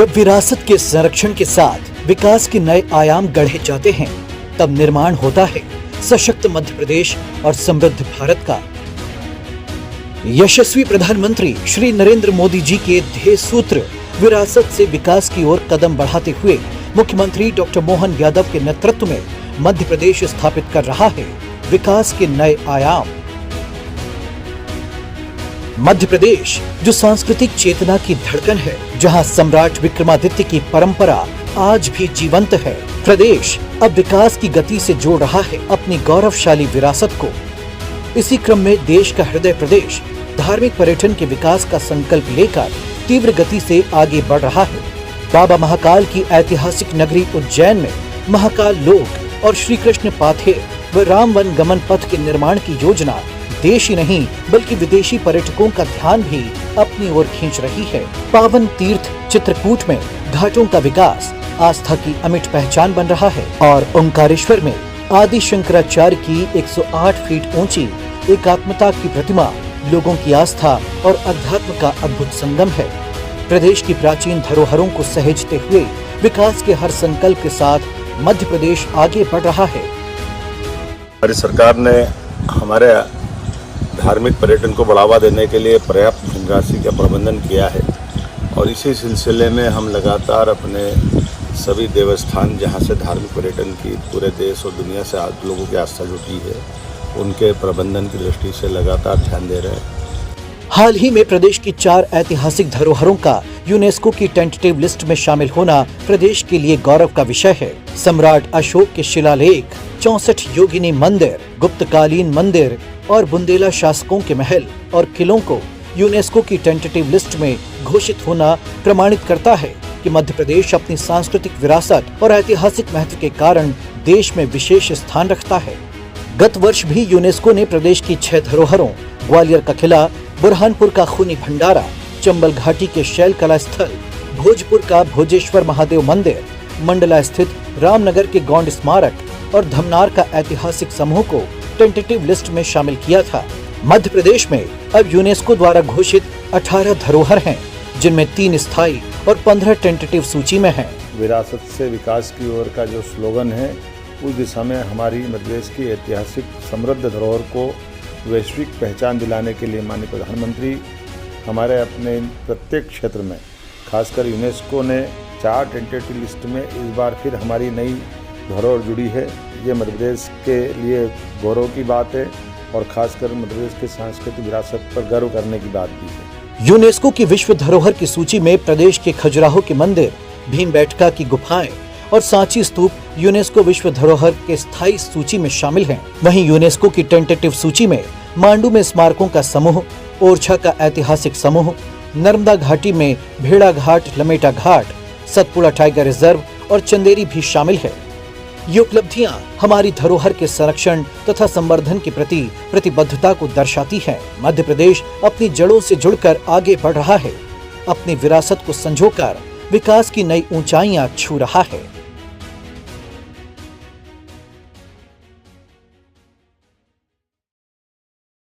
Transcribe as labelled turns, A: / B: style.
A: जब विरासत के संरक्षण के साथ विकास के नए आयाम गढ़े जाते हैं, तब निर्माण होता है सशक्त मध्य प्रदेश और समृद्ध भारत का। यशस्वी प्रधानमंत्री श्री नरेंद्र मोदी जी के ध्येय सूत्र विरासत से विकास की ओर कदम बढ़ाते हुए मुख्यमंत्री डॉक्टर मोहन यादव के नेतृत्व में मध्य प्रदेश स्थापित कर रहा है विकास के नए आयाम। मध्य प्रदेश जो सांस्कृतिक चेतना की धड़कन है, जहां सम्राट विक्रमादित्य की परंपरा आज भी जीवंत है, प्रदेश अब विकास की गति से जोड़ रहा है अपनी गौरवशाली विरासत को। इसी क्रम में देश का हृदय प्रदेश धार्मिक पर्यटन के विकास का संकल्प लेकर तीव्र गति से आगे बढ़ रहा है। बाबा महाकाल की ऐतिहासिक नगरी उज्जैन में महाकाल लोक और श्री कृष्ण पाथेर व राम वन गमन पथ के निर्माण की योजना देशी नहीं बल्कि विदेशी पर्यटकों का ध्यान भी अपनी ओर खींच रही है। पावन तीर्थ चित्रकूट में घाटों का विकास आस्था की अमिट पहचान बन रहा है और ओंकारेश्वर में आदि शंकराचार्य की 108 फीट ऊंची एकात्मता की प्रतिमा लोगों की आस्था और अध्यात्म का अद्भुत संगम है। प्रदेश की प्राचीन धरोहरों को सहेजते हुए विकास के हर संकल्प के साथ मध्य प्रदेश आगे बढ़ रहा है।
B: हमारी सरकार ने हमारे धार्मिक पर्यटन को बढ़ावा देने के लिए पर्याप्त धनराशि का प्रबंधन किया है और इसी सिलसिले में हम लगातार अपने सभी देवस्थान जहां से धार्मिक पर्यटन की पूरे देश और दुनिया से लोगों की आस्था जुटी है, उनके प्रबंधन की दृष्टि से लगातार ध्यान दे रहे हैं।
A: हाल ही में प्रदेश की 4 ऐतिहासिक धरोहरों का यूनेस्को की टेंटेटिव लिस्ट में शामिल होना प्रदेश के लिए गौरव का विषय है। सम्राट अशोक के शिलालेख, 64 योगिनी मंदिर, गुप्तकालीन मंदिर और बुंदेला शासकों के महल और किलों को यूनेस्को की टेंटेटिव लिस्ट में घोषित होना प्रमाणित करता है कि मध्य प्रदेश अपनी सांस्कृतिक विरासत और ऐतिहासिक महत्व के कारण देश में विशेष स्थान रखता है। गत वर्ष भी यूनेस्को ने प्रदेश की 6 धरोहरों ग्वालियर का किला, बुरहानपुर का खूनी भंडारा, चंबल घाटी के शैल कला स्थल, भोजपुर का भोजेश्वर महादेव मंदिर, मंडला स्थित रामनगर के गौंड स्मारक और धमनार का ऐतिहासिक समूह को टेंटेटिव लिस्ट में शामिल किया था। मध्य प्रदेश में अब यूनेस्को द्वारा घोषित 18 धरोहर हैं, जिनमें 3 स्थायी और 15 टेंटेटिव सूची में हैं।
B: विरासत से विकास की ओर का जो स्लोगन है, उस दिशा में हमारी मध्य प्रदेश की ऐतिहासिक समृद्ध धरोहर को वैश्विक पहचान दिलाने के लिए माननीय प्रधानमंत्री हमारे अपने प्रत्येक क्षेत्र में, खासकर यूनेस्को ने 4 टेंटेटिव लिस्ट में इस बार फिर हमारी नई धरोहर जुड़ी है। ये मध्य प्रदेश के लिए गौरव की बात है और खासकर मध्य प्रदेश के सांस्कृतिक विरासत पर गर्व करने की बात भी है।
A: यूनेस्को की विश्व धरोहर की सूची में प्रदेश के खजुराहो के मंदिर, भीमबेटका की गुफाएं और सांची स्तूप यूनेस्को विश्व धरोहर के स्थायी सूची में शामिल हैं। वहीं यूनेस्को की टेंटेटिव सूची में मांडू में स्मारकों का समूह, ओरछा का ऐतिहासिक समूह, नर्मदा घाटी में भेड़ा घाट, लमेटा घाट, सतपुड़ा टाइगर रिजर्व और चंदेरी भी शामिल है। ये उपलब्धियां हमारी धरोहर के संरक्षण तथा संवर्धन के प्रति प्रतिबद्धता को दर्शाती हैं। मध्य प्रदेश अपनी जड़ों से जुड़कर आगे बढ़ रहा है, अपनी विरासत को संजोकर विकास की नई ऊंचाइयां छू रहा है।